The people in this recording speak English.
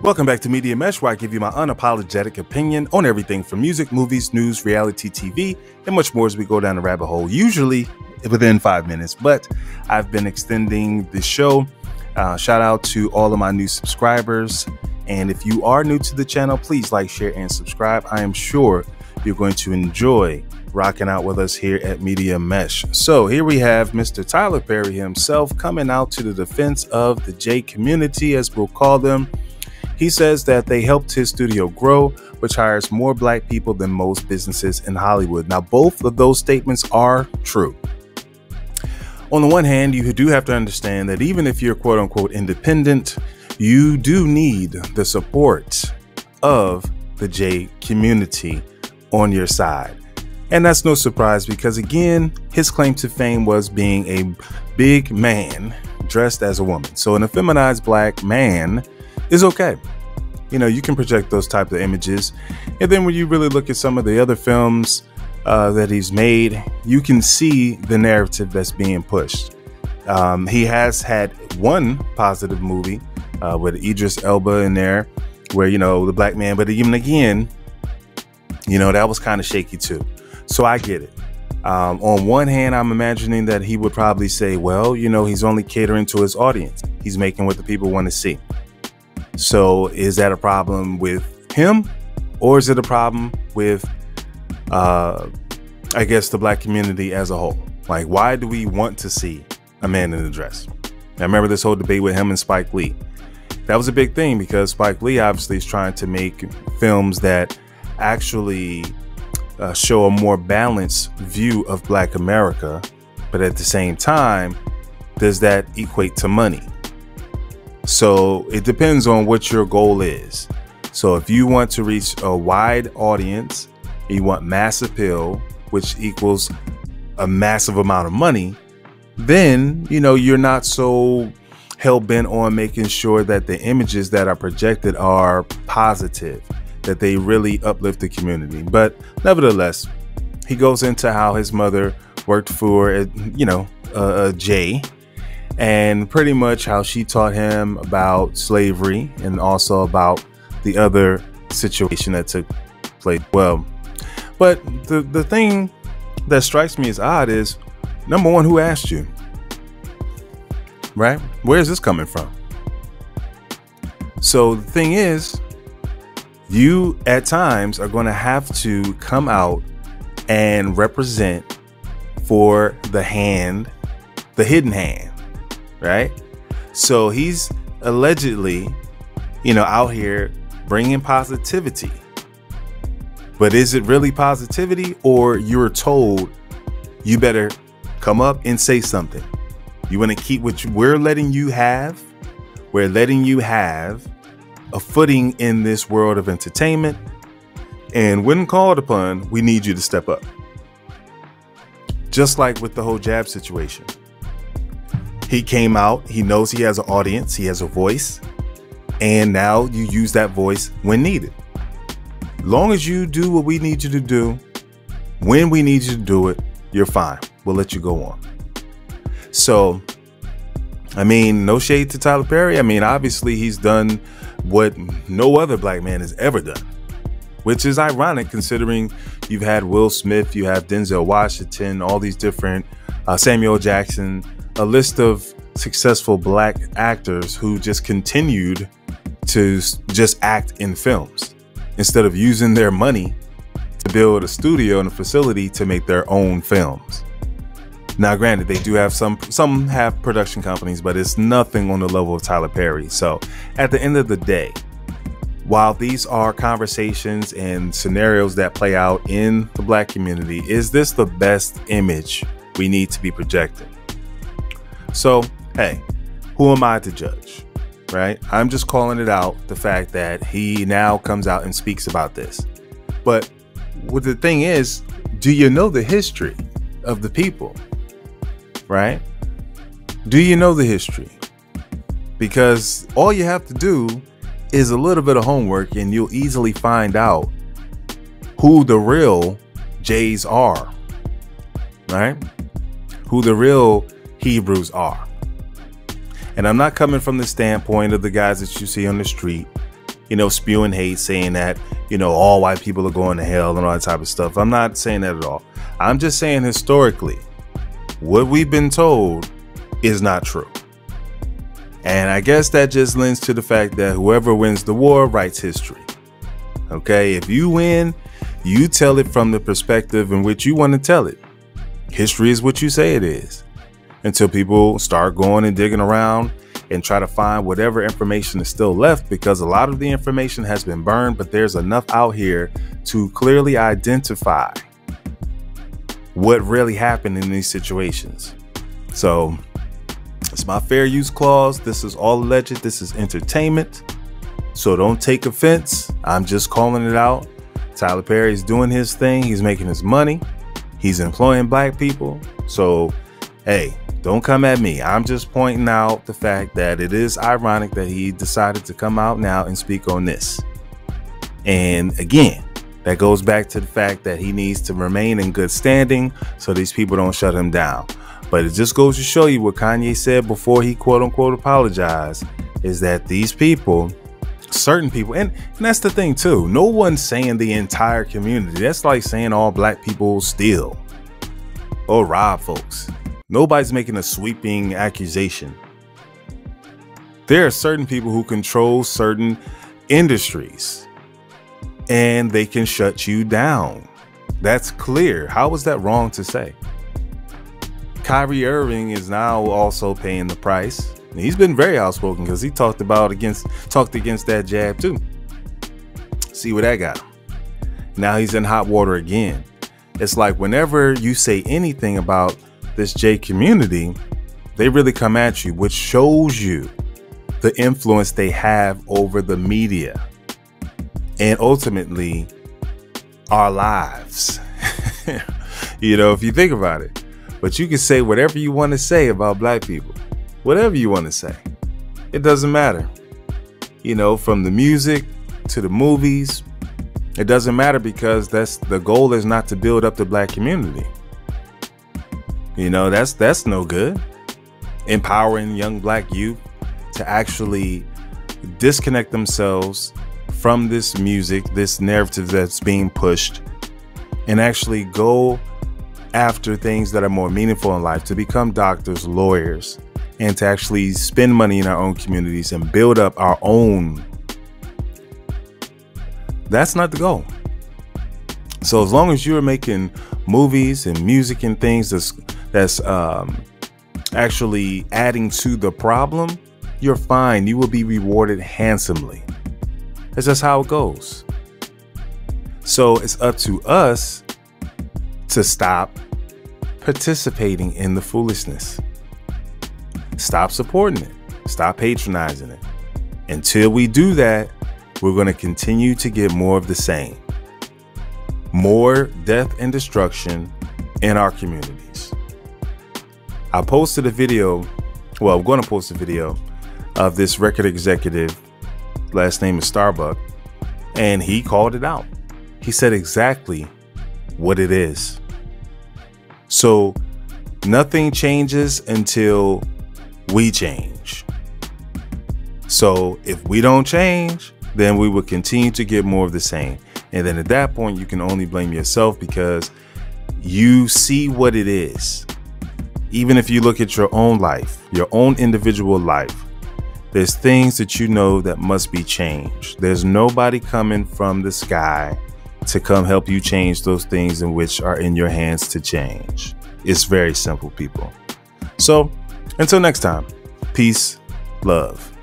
Welcome back to Media Mesh, where I give you my unapologetic opinion on everything from music, movies, news, reality TV, and much more as we go down the rabbit hole, usually within 5 minutes. But I've been extending the show. Shout out to all of my new subscribers. And if you are new to the channel, please like, share, and subscribe. I am sure you're going to enjoy rocking out with us here at Media Mesh. So here we have Mr. Tyler Perry himself coming out to the defense of the J community, as we'll call them. He says that they helped his studio grow, which hires more black people than most businesses in Hollywood. Now, both of those statements are true. On the one hand, you do have to understand that even if you're quote unquote independent, you do need the support of the J community on your side. And that's no surprise because, again, his claim to fame was being a big man dressed as a woman. So an effeminized black man is okay. You know, you can project those type of images. And then when you really look at some of the other films that he's made, you can see the narrative that's being pushed. He has had one positive movie with Idris Elba in there where, you know, the black man, but even again, you know, that was kind of shaky too. So I get it. On one hand, I'm imagining that he would probably say, well, you know, he's only catering to his audience. He's making what the people want to see. So is that a problem with him, or is it a problem with, I guess, the black community as a whole? Like, why do we want to see a man in a dress? I remember this whole debate with him and Spike Lee. That was a big thing because Spike Lee obviously is trying to make films that actually show a more balanced view of Black America. But at the same time, does that equate to money? So it depends on what your goal is. So if you want to reach a wide audience, you want mass appeal, which equals a massive amount of money, then, you know, you're not so hell-bent on making sure that the images that are projected are positive, that they really uplift the community. But nevertheless, he goes into how his mother worked for, you know, a J, and pretty much how she taught him about slavery and also about the other situation that took place. Well, but the thing that strikes me as odd is, number one, who asked you? Right? Where is this coming from? So the thing is, you at times are going to have to come out and represent for the hand, the hidden hand. Right? So he's allegedly, you know, out here bringing positivity. But is it really positivity, or you're told you better come up and say something? You want to keep what we're letting you have? We're letting you have a footing in this world of entertainment. And when called upon, we need you to step up. Just like with the whole jab situation. He came out, he knows he has an audience, he has a voice, and now you use that voice when needed. Long as you do what we need you to do, when we need you to do it, you're fine. We'll let you go on. So, I mean, no shade to Tyler Perry. I mean, obviously he's done what no other black man has ever done, which is ironic considering you've had Will Smith, you have Denzel Washington, all these different, Samuel Jackson, a list of successful black actors who just continued to just act in films instead of using their money to build a studio and a facility to make their own films. Now, granted, they do have some have production companies, but it's nothing on the level of Tyler Perry. So at the end of the day, while these are conversations and scenarios that play out in the black community, is this the best image we need to be projecting? So, hey, who am I to judge, right? I'm just calling it out, the fact that he now comes out and speaks about this. But what the thing is, do you know the history of the people, right? Do you know the history? Because all you have to do is a little bit of homework and you'll easily find out who the real J's are, right? Who the real Hebrews are. And I'm not coming from the standpoint of the guys that you see on the street spewing hate, saying that, all white people are going to hell and all that type of stuff. I'm not saying that at all. I'm just saying historically, what we've been told is not true. And I guess that just lends to the fact that whoever wins the war writes history. Okay, if you win, you tell it from the perspective in which you want to tell it. History is what you say it is, until people start going and digging around and try to find whatever information is still left, because a lot of the information has been burned, but there's enough out here to clearly identify what really happened in these situations. So it's my fair use clause. This is all alleged. This is entertainment. So don't take offense. I'm just calling it out. Tyler Perry's doing his thing. He's making his money. He's employing black people. So, hey, don't come at me. I'm just pointing out the fact that it is ironic that he decided to come out now and speak on this. And again, that goes back to the fact that he needs to remain in good standing so these people don't shut him down. But it just goes to show you what Kanye said before he quote unquote apologized, is that these people, certain people, and that's the thing too, no one's saying the entire community. That's like saying all black people steal or rob folks. Nobody's making a sweeping accusation. There are certain people who control certain industries and they can shut you down. That's clear. How is that wrong to say? Kyrie Irving is now also paying the price. He's been very outspoken because he talked against that jab too. See where that got him. Now he's in hot water again. It's like whenever you say anything about this J community, they really come at you, which shows you the influence they have over the media and ultimately our lives. If you think about it. But you can say whatever you want to say about black people, whatever you want to say. It doesn't matter. From the music to the movies, it doesn't matter, because the goal is not to build up the black community. That's no good. Empowering young black youth to actually disconnect themselves from this music, this narrative that's being pushed, and actually go after things that are more meaningful in life, to become doctors, lawyers, and to actually spend money in our own communities and build up our own. That's not the goal. So as long as you're making movies and music and things that's actually adding to the problem, you're fine. You will be rewarded handsomely. That's just how it goes. So it's up to us to stop participating in the foolishness. Stop supporting it. Stop patronizing it. Until we do that, we're going to continue to get more of the same. More death and destruction in our communities. I posted a video, well, I'm going to post a video of this record executive, last name is Starbuck, and he called it out. He said exactly what it is. So nothing changes until we change. So if we don't change, then we will continue to get more of the same. And then at that point, you can only blame yourself, because you see what it is. Even if you look at your own life, your own individual life, there's things that you know that must be changed. There's nobody coming from the sky to come help you change those things in which are in your hands to change. It's very simple, people. So until next time, peace, love.